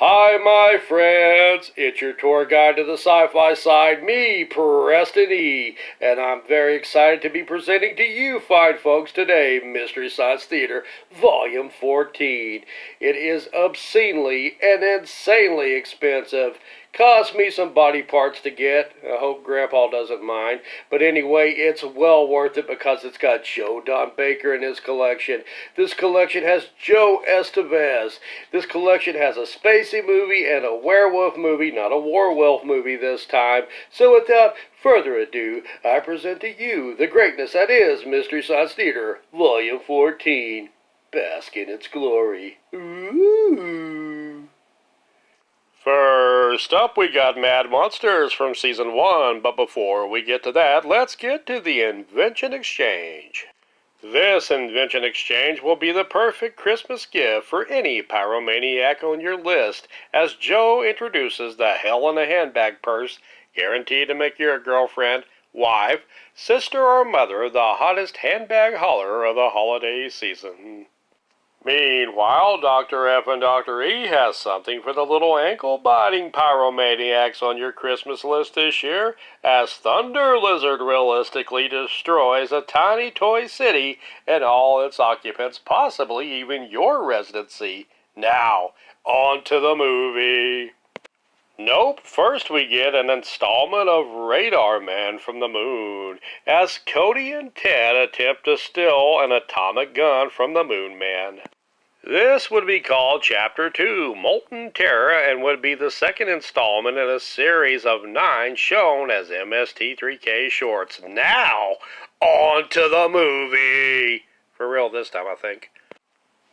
Hi, my friends. It's your tour guide to the sci-fi side, me, Preston E. And I'm very excited to be presenting to you fine folks today Mystery Science Theater, Volume 14. It is obscenely and insanely expensive. Cost me some body parts to get. I hope Grandpa doesn't mind. But anyway, it's well worth it because it's got Joe Don Baker in his collection. This collection has Joe Estevez. This collection has a spacey movie and a werewolf movie, not a werewolf movie this time. So without further ado, I present to you the greatness that is Mystery Science Theater, Volume 14. Bask in its glory. Ooh. First up, we got Mad Monsters from Season 1, but before we get to that, let's get to the Invention Exchange. This Invention Exchange will be the perfect Christmas gift for any pyromaniac on your list, as Joe introduces the Hell in a Handbag purse, guaranteed to make your girlfriend, wife, sister, or mother the hottest handbag hauler of the holiday season. Meanwhile, Dr. F and Dr. E has something for the little ankle-biting pyromaniacs on your Christmas list this year, as Thunder Lizard realistically destroys a tiny toy city and all its occupants, possibly even your residency. Now, on to the movie. Nope, first we get an installment of Radar Man from the Moon, as Cody and Ted attempt to steal an atomic gun from the Moon Man. This would be called Chapter 2, Molten Terror, and would be the second installment in a series of 9 shown as MST3K shorts. Now, on to the movie! For real this time, I think.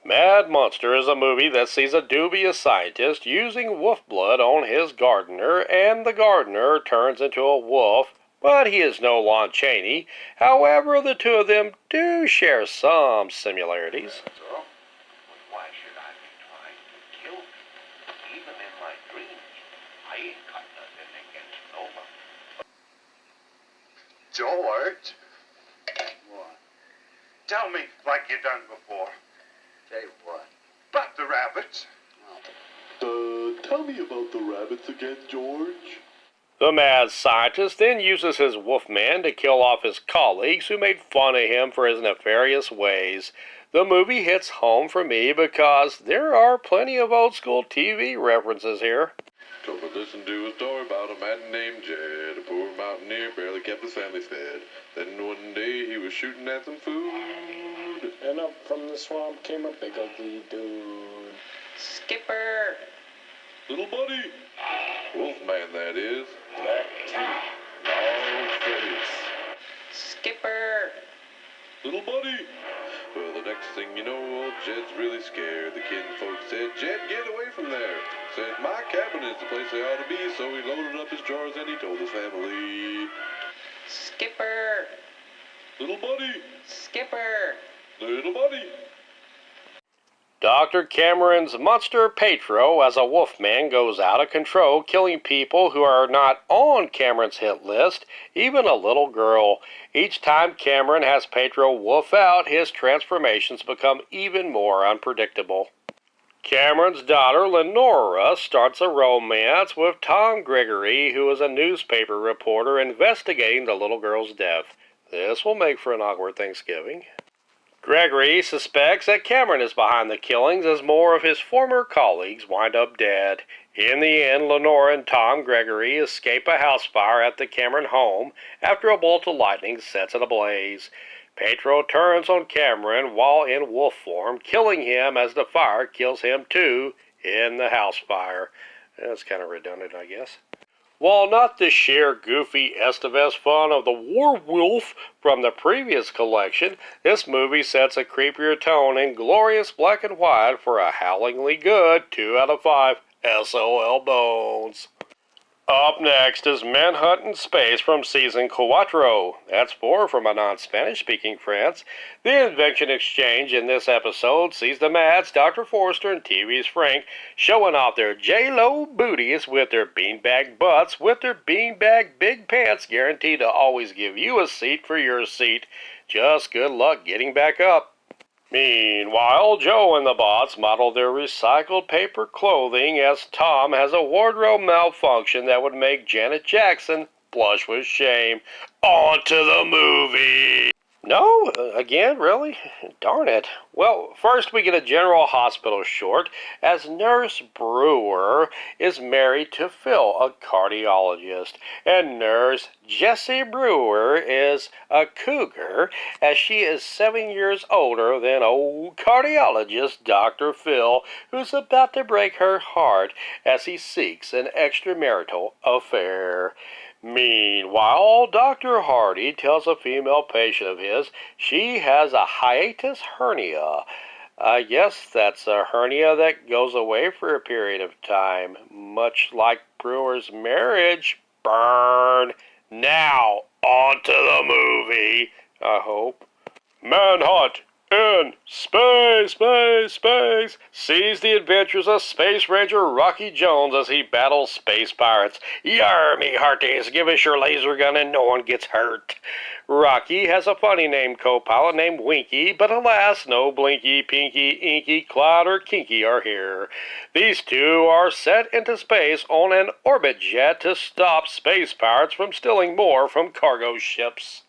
Mad Monster is a movie that sees a dubious scientist using wolf blood on his gardener, and the gardener turns into a wolf, but he is no Lon Chaney. However, the two of them do share some similarities. Why should I be trying to kill me? Even in my dreams, I ain't got nothing against nobody. George? What? Tell me like you done before. Say what? About the rabbits. Tell me about the rabbits again, George. The mad scientist then uses his Wolfman to kill off his colleagues who made fun of him for his nefarious ways. The movie hits home for me because there are plenty of old school TV references here. Told me listen to a story about a man named Jed. A poor mountaineer barely kept his family fed. Then one day he was shooting at some food. And up from the swamp came a big ugly dude. Skipper! Little buddy. Wolfman, that is. Black teeth, long face. Skipper! Little buddy. Well, the next thing you know, old Jed's really scared. The kinfolk said, Jed, get away from there. Said, my cabin is the place they ought to be, so he loaded up his drawers and he told his family. Skipper! Little buddy. Skipper! Little buddy. Dr. Cameron's monster Petro as a wolfman goes out of control, killing people who are not on Cameron's hit list, even a little girl. Each time Cameron has Petro wolf out, his transformations become even more unpredictable. Cameron's daughter Lenora starts a romance with Tom Gregory, who is a newspaper reporter investigating the little girl's death. This will make for an awkward Thanksgiving. Gregory suspects that Cameron is behind the killings as more of his former colleagues wind up dead. In the end, Lenora and Tom Gregory escape a house fire at the Cameron home after a bolt of lightning sets it ablaze. Petro turns on Cameron while in wolf form, killing him as the fire kills him too in the house fire. That's kind of redundant, I guess. While not the sheer goofy Estevez fun of the werewolf from the previous collection, this movie sets a creepier tone in glorious black and white for a howlingly good 2 out of 5 SOL Bones. Up next is Manhunt in Space from Season Cuatro. That's 4 from a non-Spanish speaking France. The Invention Exchange in this episode sees the Mads, Dr. Forster, and TV's Frank showing off their J-Lo booties with their beanbag butts with their beanbag big pants guaranteed to always give you a seat for your seat. Just good luck getting back up. Meanwhile, Joe and the bots model their recycled paper clothing as Tom has a wardrobe malfunction that would make Janet Jackson blush with shame. On to the movie! No? Again? Really? Darn it. Well, first we get a General Hospital short as Nurse Brewer is married to Phil, a cardiologist, and Nurse Jessie Brewer is a cougar as she is 7 years older than old cardiologist Dr. Phil, who's about to break her heart as he seeks an extramarital affair. Meanwhile, Dr. Hardy tells a female patient of his she has a hiatus hernia. I guess that's a hernia that goes away for a period of time, much like Brewer's marriage. Burn! Now, on to the movie, I hope. Manhunt! In space, sees the adventures of Space Ranger Rocky Jones as he battles space pirates. Yar, me hearties, give us your laser gun and no one gets hurt. Rocky has a funny named co-pilot named Winky, but alas, no Blinky, Pinky, Inky, Cloud, or Kinky are here. These two are sent into space on an orbit jet to stop space pirates from stealing more from cargo ships.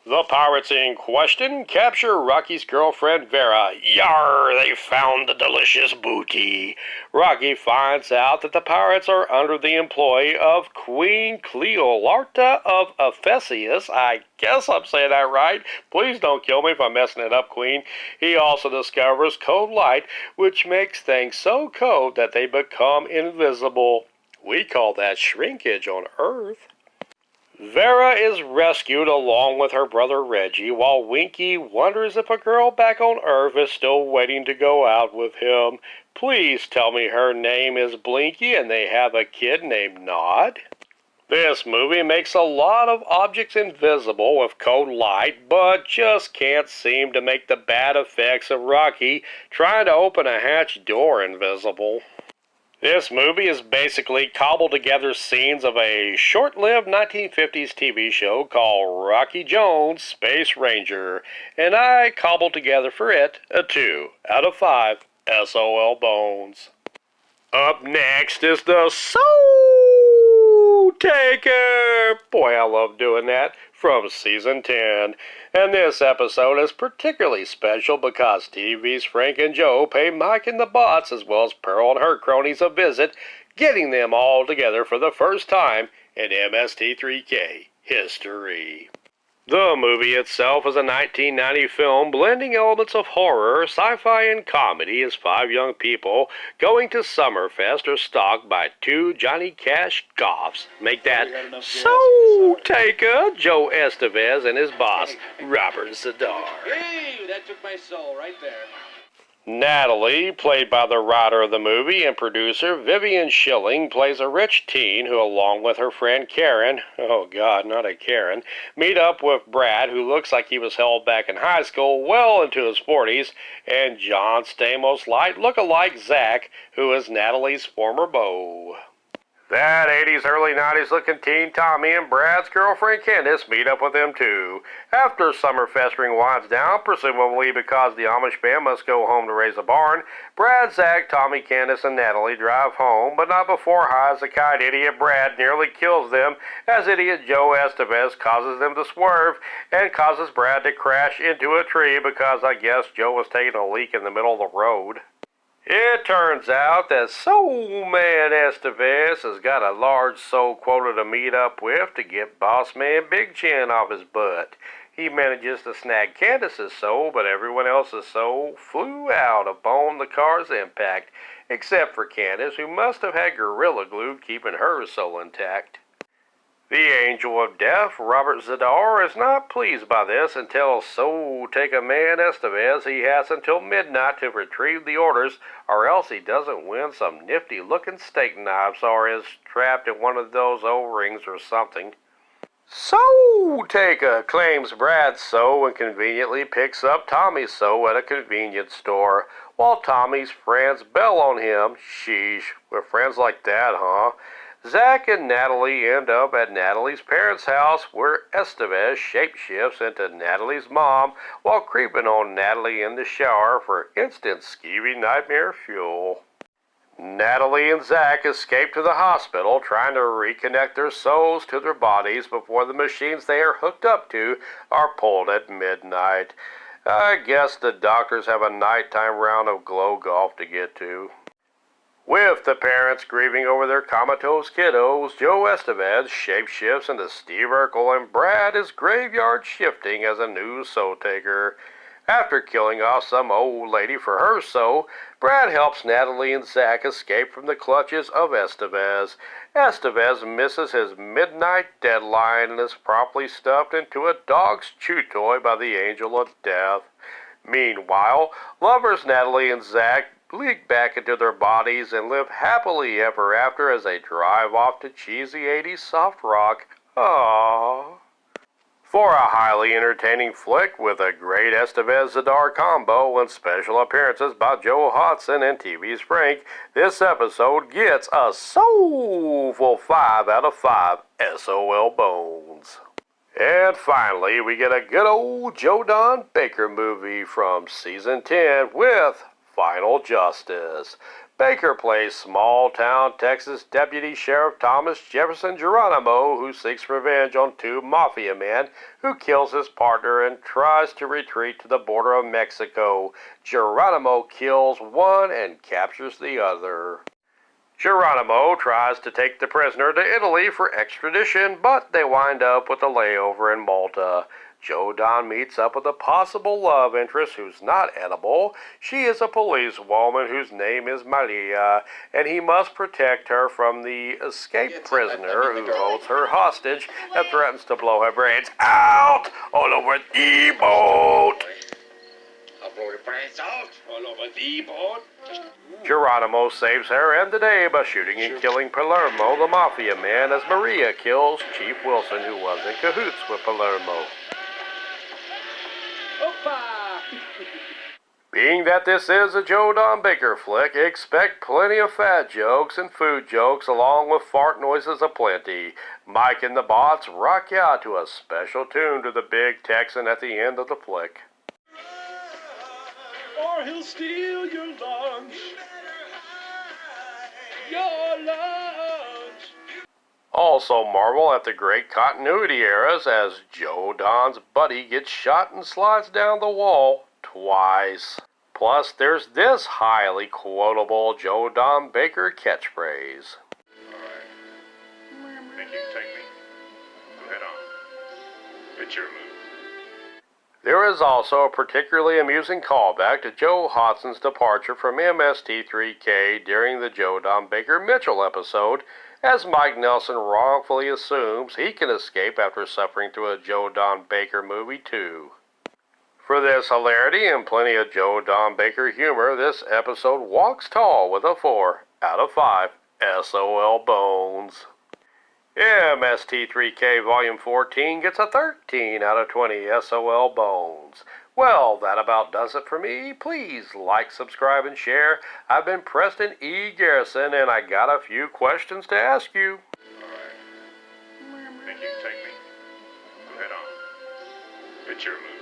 The pirates in question capture Rocky's girlfriend Vera. Yar, they found the delicious booty. Rocky finds out that the pirates are under the employ of Queen Cleolarta of Ephesus. I guess I'm saying that right. Please don't kill me if I'm messing it up, Queen. He also discovers Code Light, which makes things so cold that they become invisible. We call that shrinkage on Earth. Vera is rescued along with her brother Reggie, while Winky wonders if a girl back on Earth is still waiting to go out with him. Please tell me her name is Blinky and they have a kid named Nod. This movie makes a lot of objects invisible with Code Light, but just can't seem to make the bad effects of Rocky trying to open a hatch door invisible. This movie is basically cobbled together scenes of a short-lived 1950s TV show called Rocky Jones Space Ranger, and I cobbled together for it a 2 out of 5 SOL bones. Up next is the Soul Taker! Boy, I love doing that. From Season 10. And this episode is particularly special because TV's Frank and Joe pay Mike and the bots as well as Pearl and her cronies a visit, getting them all together for the first time in MST3K history. The movie itself is a 1990 film blending elements of horror, sci-fi, and comedy as 5 young people going to Summerfest are stalked by 2 Johnny Cash goths. Make that Soul Taker Joe Estevez and his boss, Robert Zadar. Hey, that took my soul right there. Natalie, played by the writer of the movie and producer Vivian Schilling, plays a rich teen who, along with her friend Karen, oh God, not a Karen, meet up with Brad, who looks like he was held back in high school well into his 40s, and John Stamos Light look-alike Zach, who is Natalie's former beau. That 80s, early 90s looking teen Tommy and Brad's girlfriend Candace meet up with them too. After summer festering winds down, presumably because the Amish band must go home to raise a barn, Brad, Zach, Tommy, Candace, and Natalie drive home, but not before high as a kite idiot Brad nearly kills them as idiot Joe Estevez causes them to swerve and causes Brad to crash into a tree because I guess Joe was taking a leak in the middle of the road. It turns out that Soul Man Estevez has got a large soul quota to meet up with to get Boss Man Big Chin off his butt. He manages to snag Candace's soul, but everyone else's soul flew out upon the car's impact, except for Candace, who must have had Gorilla Glue keeping her soul intact. The Angel of Death, Robert Zadar, is not pleased by this and tells Soul Taker Man Estevez he has until midnight to retrieve the orders, or else he doesn't win some nifty-looking steak knives or is trapped in one of those O-rings or something. Soul Taker claims Brad's soul and conveniently picks up Tommy's soul at a convenience store, while Tommy's friends bail on him. Sheesh, with friends like that, huh? Zach and Natalie end up at Natalie's parents' house where Estevez shapeshifts into Natalie's mom while creeping on Natalie in the shower for instant skeevy nightmare fuel. Natalie and Zach escape to the hospital trying to reconnect their souls to their bodies before the machines they are hooked up to are pulled at midnight. I guess the doctors have a nighttime round of glow golf to get to. With the parents grieving over their comatose kiddos, Joe Estevez shapeshifts into Steve Urkel and Brad is graveyard shifting as a new soul taker. After killing off some old lady for her soul, Brad helps Natalie and Zach escape from the clutches of Estevez. Estevez misses his midnight deadline and is promptly stuffed into a dog's chew toy by the Angel of Death. Meanwhile, lovers Natalie and Zach leak back into their bodies and live happily ever after as they drive off to cheesy 80s soft rock. Aww. For a highly entertaining flick with a great Estevez-Zadar combo and special appearances by Joe Hodson and TV's Frank, this episode gets a soulful 5 out of 5 SOL bones. And finally, we get a good old Joe Don Baker movie from Season 10 with Final Justice. Baker plays small-town Texas Deputy Sheriff Thomas Jefferson Geronimo, who seeks revenge on two mafia men who kills his partner and tries to retreat to the border of Mexico. Geronimo kills one and captures the other. Geronimo tries to take the prisoner to Italy for extradition, but they wind up with a layover in Malta. Joe Don meets up with a possible love interest who's not edible. She is a policewoman whose name is Maria, and he must protect her from the escaped prisoner who holds her hostage and threatens to blow her brains out all over the boat. I'll blow your brains out. All over the board. Geronimo saves her and the day by shooting and killing Palermo, the mafia man, as Maria kills Chief Wilson, who was in cahoots with Palermo. Opa! Being that this is a Joe Don Baker flick, expect plenty of fat jokes and food jokes along with fart noises aplenty. Mike and the bots rock you out to a special tune to the big Texan at the end of the flick. Or he'll steal your lunch. Your lunch. Also marvel at the great continuity errors as Joe Don's buddy gets shot and slides down the wall twice. Plus, there's this highly quotable Joe Don Baker catchphrase. Think you can take me? Go head on. It's your move. There is also a particularly amusing callback to Joe Hodson's departure from MST3K during the Joe Don Baker Mitchell episode, as Mike Nelson wrongfully assumes he can escape after suffering through a Joe Don Baker movie too. For this hilarity and plenty of Joe Don Baker humor, this episode walks tall with a 4 out of 5 SOL bones. MST3K Volume 14 gets a 13 out of 20 SOL bones. Well, that about does it for me. Please like, subscribe, and share. I've been Preston E. Garrison, and I got a few questions to ask you. Think you can take me? Go head on. It's your move.